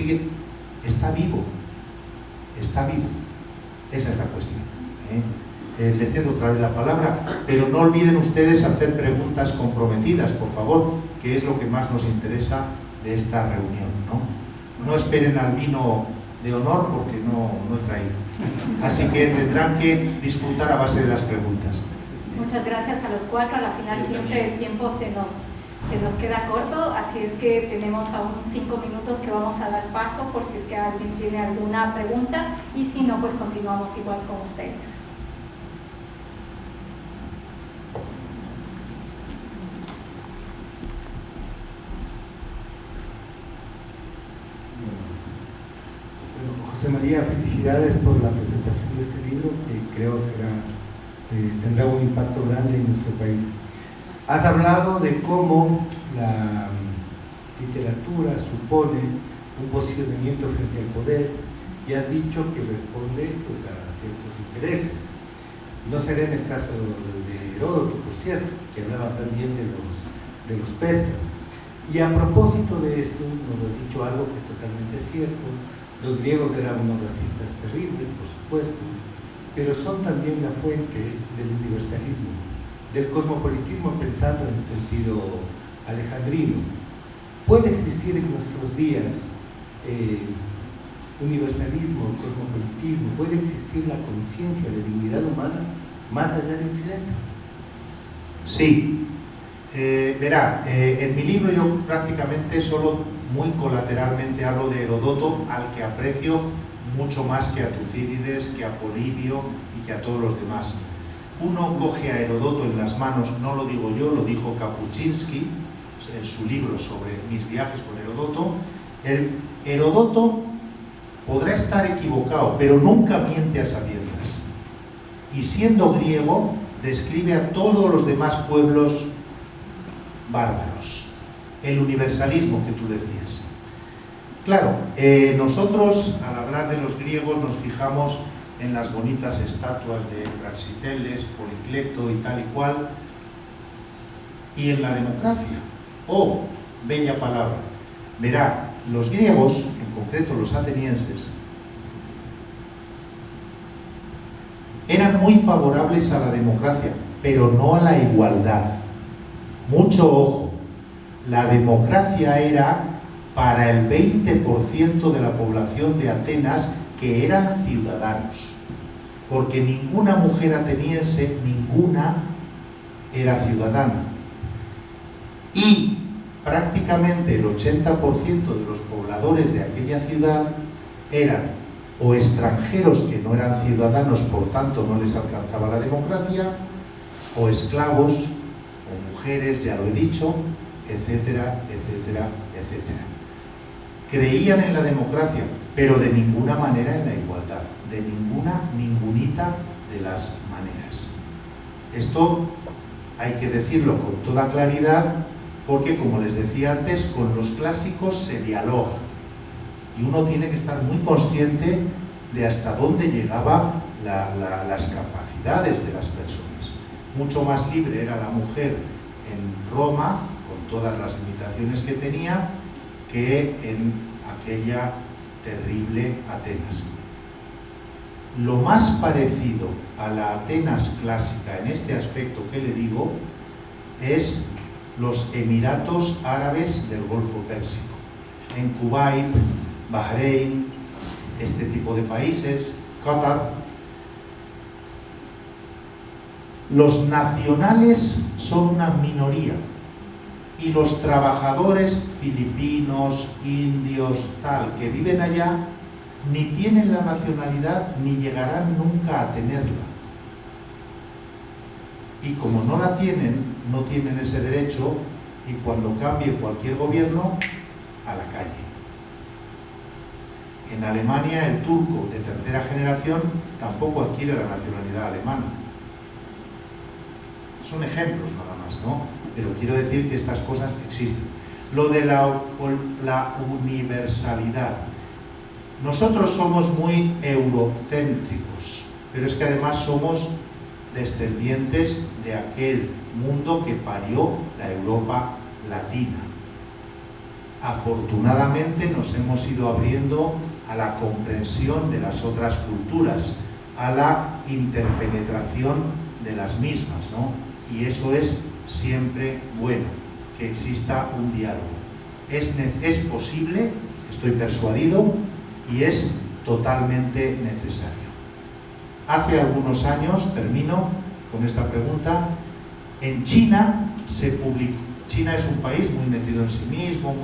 está vivo. Está vivo. Esa es la cuestión. Le cedo otra vez la palabra, pero no olviden ustedes hacer preguntas comprometidas, por favor, que es lo que más nos interesa de esta reunión, ¿no? No esperen al vino de honor porque no he traído. Así que tendrán que disfrutar a base de las preguntas. Muchas gracias a los cuatro. A la final siempre el tiempo se nos queda corto, así es que tenemos aún 5 minutos que vamos a dar paso por si es que alguien tiene alguna pregunta, y si no, pues continuamos igual con ustedes. José María, felicidades por la presentación de este libro, que creo tendrá un impacto grande en nuestro país. Has hablado de cómo la literatura supone un posicionamiento frente al poder y has dicho que responde pues, a ciertos intereses. No será en el caso de Heródoto, por cierto, que hablaba también de los persas. Y a propósito de esto, nos has dicho algo que es totalmente cierto. Los griegos eran unos racistas terribles, por supuesto, pero son también la fuente del universalismo, del cosmopolitismo, pensando en el sentido alejandrino. ¿Puede existir en nuestros días universalismo, cosmopolitismo? ¿Puede existir la conciencia de dignidad humana más allá de Occidente? Sí. Verá, en mi libro yo prácticamente solo muy colateralmente hablo de Heródoto, al que aprecio mucho más que a Tucídides, que a Polibio y que a todos los demás. Uno coge a Heródoto en las manos, no lo digo yo, lo dijo Kapuscinski en su libro sobre mis viajes con Heródoto. Heródoto podrá estar equivocado, pero nunca miente a sabiendas. Y siendo griego, describe a todos los demás pueblos bárbaros. El universalismo que tú decías. Claro, nosotros al hablar de los griegos nos fijamos en las bonitas estatuas de Praxiteles, Policleto y tal y cual, y en la democracia. Oh, bella palabra. Verá, los griegos, en concreto los atenienses, eran muy favorables a la democracia, pero no a la igualdad. Mucho ojo, la democracia era para el 20% de la población de Atenas, que eran ciudadanos, porque ninguna mujer ateniense, ninguna, era ciudadana. Y prácticamente el 80% de los pobladores de aquella ciudad eran o extranjeros que no eran ciudadanos, por tanto no les alcanzaba la democracia, o esclavos, o mujeres, ya lo he dicho, etcétera, etcétera, etcétera. Creían en la democracia, pero de ninguna manera en la igualdad, de ningunita de las maneras. Esto hay que decirlo con toda claridad, porque como les decía antes, con los clásicos se dialoga y uno tiene que estar muy consciente de hasta dónde llegaban las capacidades de las personas. Mucho más libre era la mujer en Roma, con todas las limitaciones que tenía, que en aquella terrible Atenas. Lo más parecido a la Atenas clásica en este aspecto que le digo es los Emiratos Árabes del Golfo Pérsico. En Kuwait, Bahrein, este tipo de países, Qatar, los nacionales son una minoría y los trabajadores filipinos, indios, tal, que viven allá, ni tienen la nacionalidad ni llegarán nunca a tenerla. Y como no la tienen, no tienen ese derecho, y cuando cambie cualquier gobierno, a la calle. En Alemania, el turco de tercera generación tampoco adquiere la nacionalidad alemana. Son ejemplos nada más. demás, ¿no? Pero quiero decir que estas cosas existen. Lo de la universalidad. Nosotros somos muy eurocéntricos, pero es que además somos descendientes de aquel mundo que parió la Europa latina. Afortunadamente nos hemos ido abriendo a la comprensión de las otras culturas, a la interpenetración de las mismas, ¿no? Y eso es siempre bueno, que exista un diálogo. Es posible, estoy persuadido, y es totalmente necesario. Hace algunos años, termino con esta pregunta, en China se publicó. China es un país muy metido en sí mismo,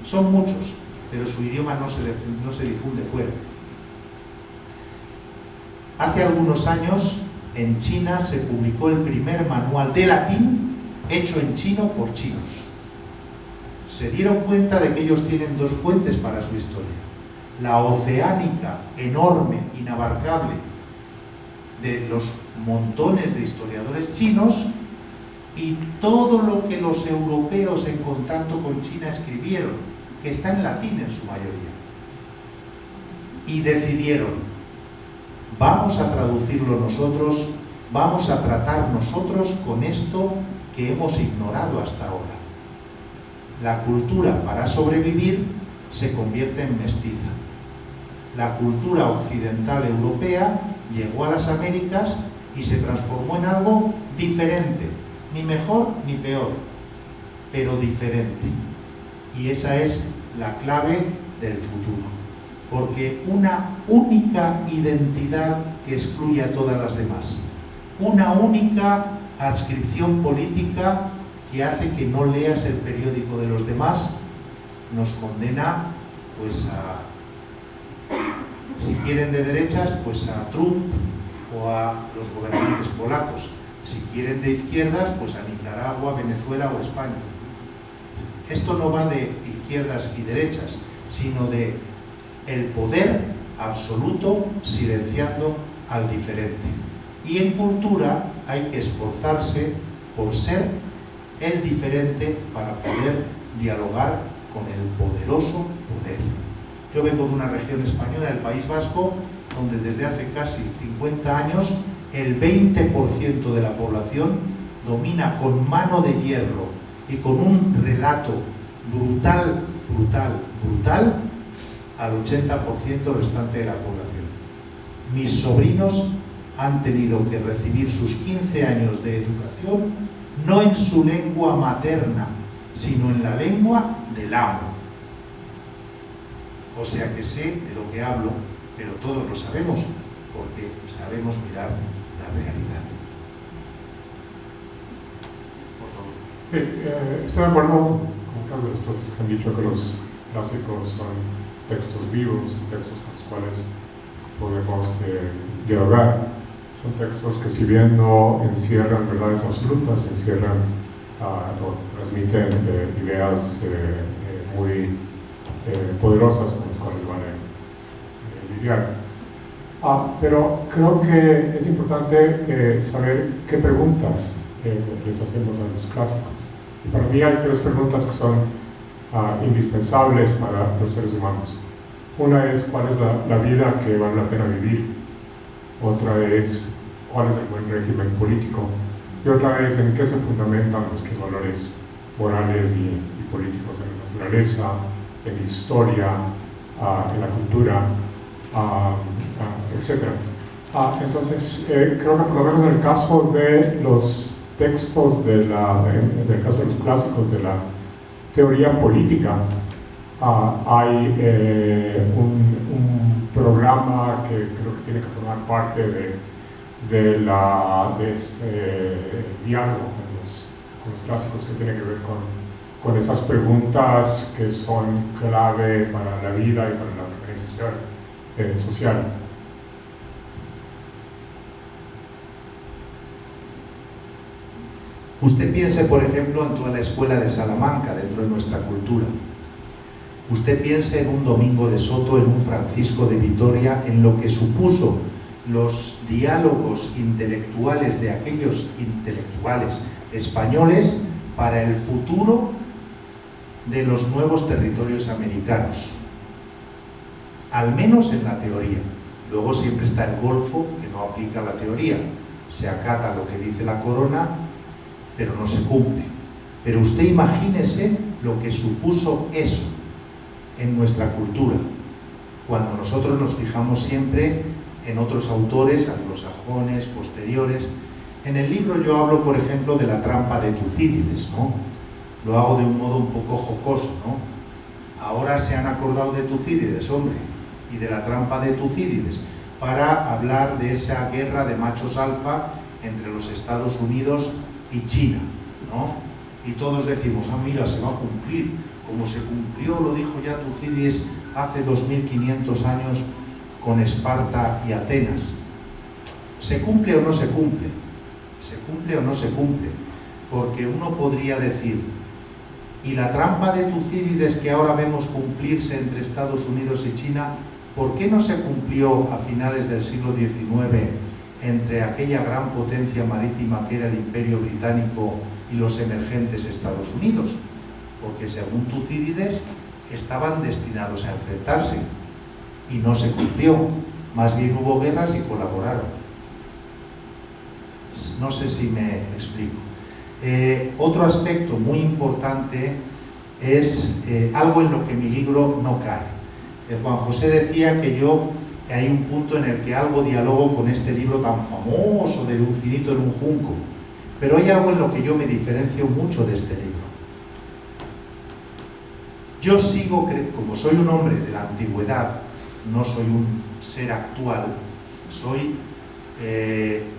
son muchos, pero su idioma no se difunde fuera. Hace algunos años en China se publicó el primer manual de latín hecho en chino por chinos. Se dieron cuenta de que ellos tienen dos fuentes para su historia: la oceánica, enorme, inabarcable, de los montones de historiadores chinos, y todo lo que los europeos en contacto con China escribieron, que está en latín en su mayoría. Y decidieron, vamos a traducirlo nosotros, vamos a tratar nosotros con esto que hemos ignorado hasta ahora. La cultura, para sobrevivir, se convierte en mestiza. La cultura occidental europea llegó a las Américas y se transformó en algo diferente, ni mejor ni peor, pero diferente. Y esa es la clave del futuro, porque una única identidad que excluye a todas las demás, una única adscripción política que hace que no leas el periódico de los demás, nos condena pues a, si quieren de derechas, pues a Trump o a los gobernantes polacos. Si quieren de izquierdas, pues a Nicaragua, Venezuela o España. Esto no va de izquierdas y derechas, sino de el poder absoluto silenciando al diferente. Y en cultura hay que esforzarse por ser el diferente para poder dialogar con el poderoso poder. Yo vengo de una región española, el País Vasco, donde desde hace casi 50 años el 20% de la población domina con mano de hierro y con un relato brutal al 80% restante de la población. Mis sobrinos han tenido que recibir sus 15 años de educación no en su lengua materna, sino en la lengua del amo. O sea que sé de lo que hablo, pero todos lo sabemos, porque sabemos mirar la realidad. Por favor. Sí, estoy de acuerdo con muchos de estos que han dicho que los clásicos son textos vivos, textos con los cuales podemos dialogar. Son textos que, si bien no encierran verdades absolutas, encierran o transmiten ideas muy poderosas con las cuales van a lidiar. Pero creo que es importante saber qué preguntas les hacemos a los clásicos. Y para mí hay tres preguntas que son indispensables para los seres humanos. Una es cuál es la vida que vale la pena vivir. Otra es cuál es el buen régimen político. Y otra es en qué se fundamentan nuestros valores morales y políticos en la naturaleza, en la historia, en la cultura, etc. Entonces, creo que por lo menos en el caso de los textos, en el caso de los clásicos de la teoría política, hay un programa que creo que tiene que formar parte de este diálogo con los clásicos, que tiene que ver con esas preguntas que son clave para la vida y para la organización social. Usted piense, por ejemplo, en toda la escuela de Salamanca, dentro de nuestra cultura. Usted piense en un Domingo de Soto, en un Francisco de Vitoria, en lo que supuso los diálogos intelectuales de aquellos intelectuales españoles para el futuro de los nuevos territorios americanos, al menos en la teoría. Luego siempre está el Golfo, que no aplica la teoría, se acata lo que dice la corona, pero no se cumple. Pero usted imagínese lo que supuso eso en nuestra cultura, cuando nosotros nos fijamos siempre en otros autores, anglosajones, posteriores. En el libro yo hablo, por ejemplo, de la trampa de Tucídides, ¿no? Lo hago de un modo un poco jocoso, ¿no? Ahora se han acordado de Tucídides, hombre, y de la trampa de Tucídides, para hablar de esa guerra de machos alfa entre los Estados Unidos y China, ¿no? Y todos decimos, ah, mira, se va a cumplir, como se cumplió, lo dijo ya Tucídides hace 2500 años con Esparta y Atenas. ¿Se cumple o no se cumple? ¿Se cumple o no se cumple? Porque uno podría decir, ¿y la trampa de Tucídides que ahora vemos cumplirse entre Estados Unidos y China, por qué no se cumplió a finales del siglo XIX entre aquella gran potencia marítima que era el Imperio Británico y los emergentes Estados Unidos? Porque según Tucídides estaban destinados a enfrentarse y no se cumplió, más bien hubo guerras y colaboraron. No sé si me explico. Otro aspecto muy importante es algo en lo que mi libro no cae. Juan José decía que hay un punto en el que algo dialogo con este libro tan famoso de Un finito en un junco, pero hay algo en lo que yo me diferencio mucho de este libro. Yo sigo, como soy un hombre de la antigüedad, no soy un ser actual, soy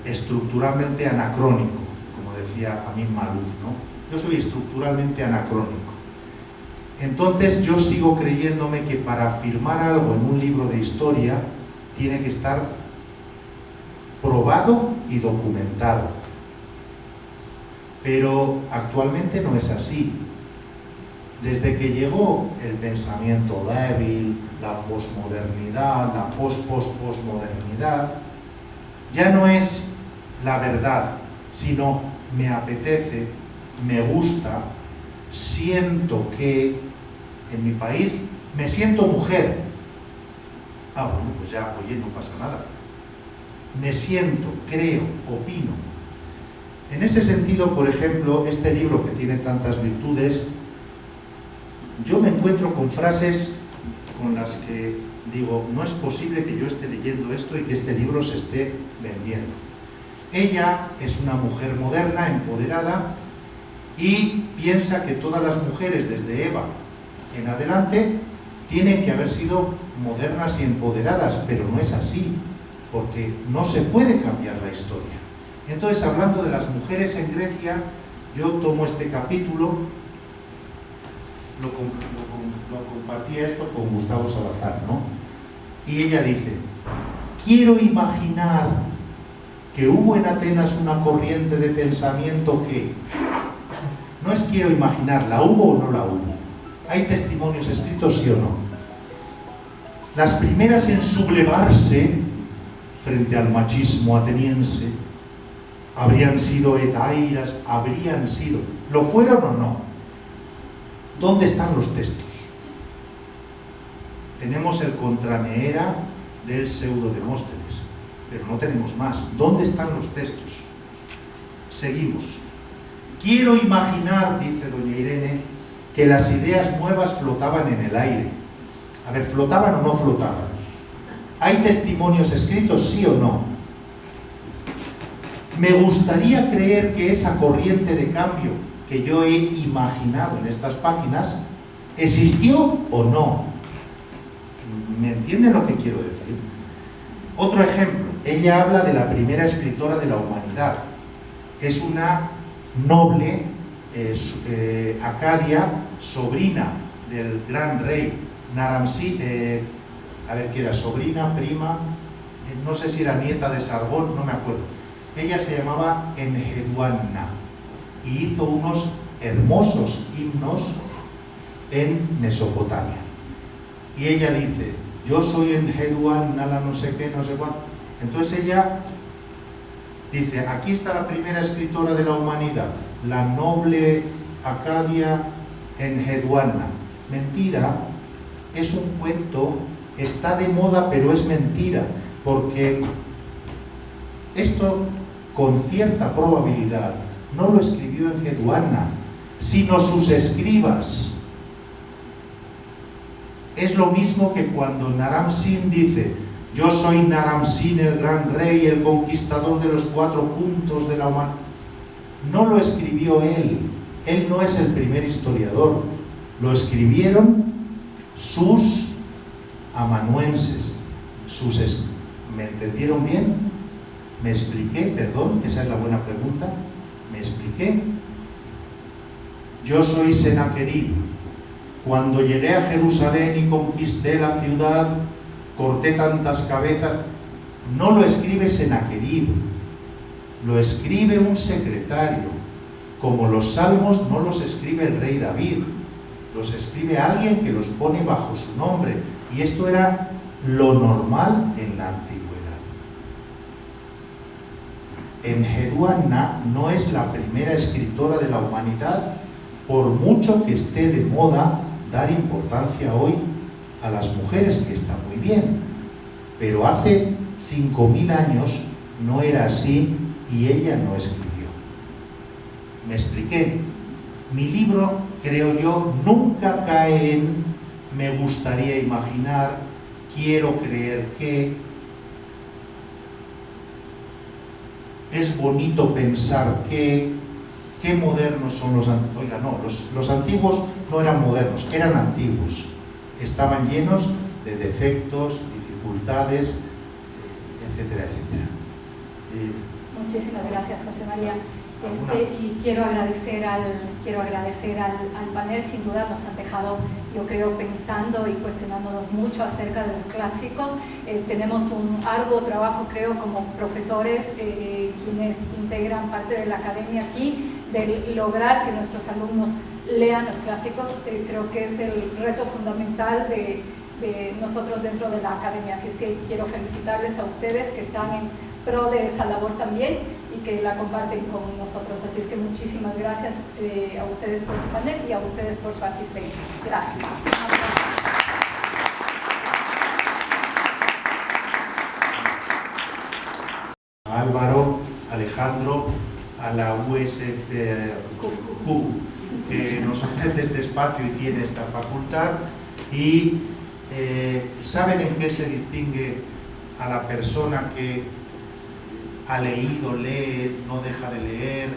estructuralmente anacrónico, como decía Amin Maalouf, ¿no? Yo soy estructuralmente anacrónico. Entonces yo sigo creyéndome que para afirmar algo en un libro de historia tiene que estar probado y documentado. Pero actualmente no es así. Desde que llegó el pensamiento débil, la posmodernidad, la posmodernidad, ya no es la verdad, sino me apetece, me gusta, siento que en mi país me siento mujer. Ah, bueno, pues ya, oye, no pasa nada. Me siento, creo, opino. En ese sentido, por ejemplo, este libro que tiene tantas virtudes, yo me encuentro con frases con las que digo, no es posible que yo esté leyendo esto y que este libro se esté vendiendo. Ella es una mujer moderna, empoderada, y piensa que todas las mujeres desde Eva en adelante tienen que haber sido modernas y empoderadas, pero no es así, porque no se puede cambiar la historia. Entonces, hablando de las mujeres en Grecia, yo tomo este capítulo, lo compartía esto con Gustavo Salazar, ¿no? Y ella dice, quiero imaginar que hubo en Atenas una corriente de pensamiento que... No es quiero imaginar, ¿la hubo o no la hubo? ¿Hay testimonios escritos, sí o no? Las primeras en sublevarse frente al machismo ateniense habrían sido hetairas, habrían sido. ¿Lo fueron o no? ¿Dónde están los textos? Tenemos el Contraneera del Pseudo-Demóstenes, pero no tenemos más. ¿Dónde están los textos? Seguimos. Quiero imaginar, dice doña Irene, que las ideas nuevas flotaban en el aire. A ver, ¿flotaban o no flotaban? ¿Hay testimonios escritos, sí o no? Me gustaría creer que esa corriente de cambio que yo he imaginado en estas páginas existió o no. ¿Me entienden lo que quiero decir? Otro ejemplo, ella habla de la primera escritora de la humanidad. Es una noble acadia, sobrina del gran rey Naramsite, a ver qué era, sobrina, prima, no sé si era nieta de Sargón, no me acuerdo. Ella se llamaba Enheduanna y hizo unos hermosos himnos en Mesopotamia. Y ella dice, yo soy Enheduanna, la no sé qué, no sé cuánto. Entonces ella dice, aquí está la primera escritora de la humanidad. la noble Acadia en Hedwana. Mentira, es un cuento, está de moda, pero es mentira, porque esto con cierta probabilidad no lo escribió en Hedwana, sino sus escribas. Es lo mismo que cuando Naram Sin dice: yo soy Naram Sin, el gran rey, el conquistador de los 4 puntos de la humanidad. No lo escribió él no es el primer historiador, lo escribieron sus amanuenses, ¿me entendieron bien? ¿Me expliqué? Perdón, esa es la buena pregunta. ¿Me expliqué? Yo soy Senaquerib. Cuando llegué a Jerusalén y conquisté la ciudad, corté tantas cabezas. No lo escribe Senaquerib, lo escribe un secretario. Como los salmos no los escribe el rey David, los escribe alguien que los pone bajo su nombre. Y esto era lo normal en la antigüedad. En Hedwana no es la primera escritora de la humanidad, por mucho que esté de moda dar importancia hoy a las mujeres, que está muy bien, pero hace 5000 años no era así y ella no escribió. ¿Me expliqué? Mi libro, creo yo, nunca cae en me gustaría imaginar, quiero creer que, es bonito pensar que, qué modernos son los antiguos. Oiga, no, los antiguos no eran modernos, eran antiguos. Estaban llenos de defectos, dificultades, etcétera, etcétera. Muchísimas gracias, José María. Y quiero agradecer al panel. Sin duda nos han dejado, yo creo, pensando y cuestionándonos mucho acerca de los clásicos. Tenemos un arduo trabajo, creo, como profesores, quienes integran parte de la academia aquí, de lograr que nuestros alumnos lean los clásicos. Creo que es el reto fundamental de nosotros dentro de la academia. Así es que quiero felicitarles a ustedes que están en pro de esa labor también y que la comparten con nosotros. Así es que muchísimas gracias a ustedes por el panel y a ustedes por su asistencia. Gracias. A Álvaro, Alejandro, a la USFQ, que nos ofrece este espacio y tiene esta facultad. Y ¿saben en qué se distingue a la persona que ha leído, lee, no deja de leer,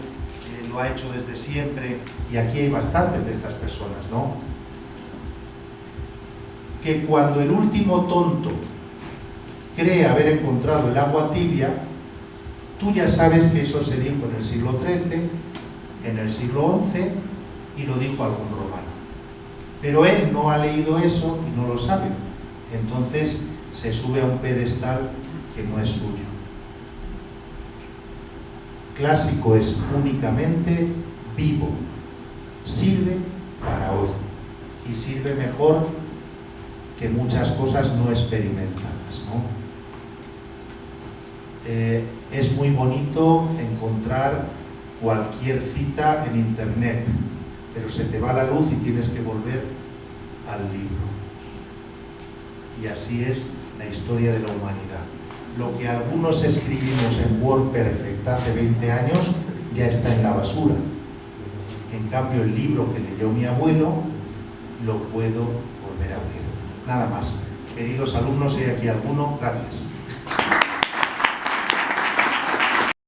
lo ha hecho desde siempre? Y aquí hay bastantes de estas personas, ¿no? Que cuando el último tonto cree haber encontrado el agua tibia, tú ya sabes que eso se dijo en el siglo XIII, en el siglo XI, y lo dijo algún romano. Pero él no ha leído eso y no lo sabe. Entonces se sube a un pedestal que no es suyo. Clásico es únicamente vivo, sirve para hoy y sirve mejor que muchas cosas no experimentadas, ¿no? Es muy bonito encontrar cualquier cita en internet, pero se te va la luz y tienes que volver al libro. Y así es la historia de la humanidad. Lo que algunos escribimos en WordPerfect hace 20 años ya está en la basura. En cambio, el libro que leyó mi abuelo lo puedo volver a abrir. Nada más. Queridos alumnos, si hay aquí alguno, gracias.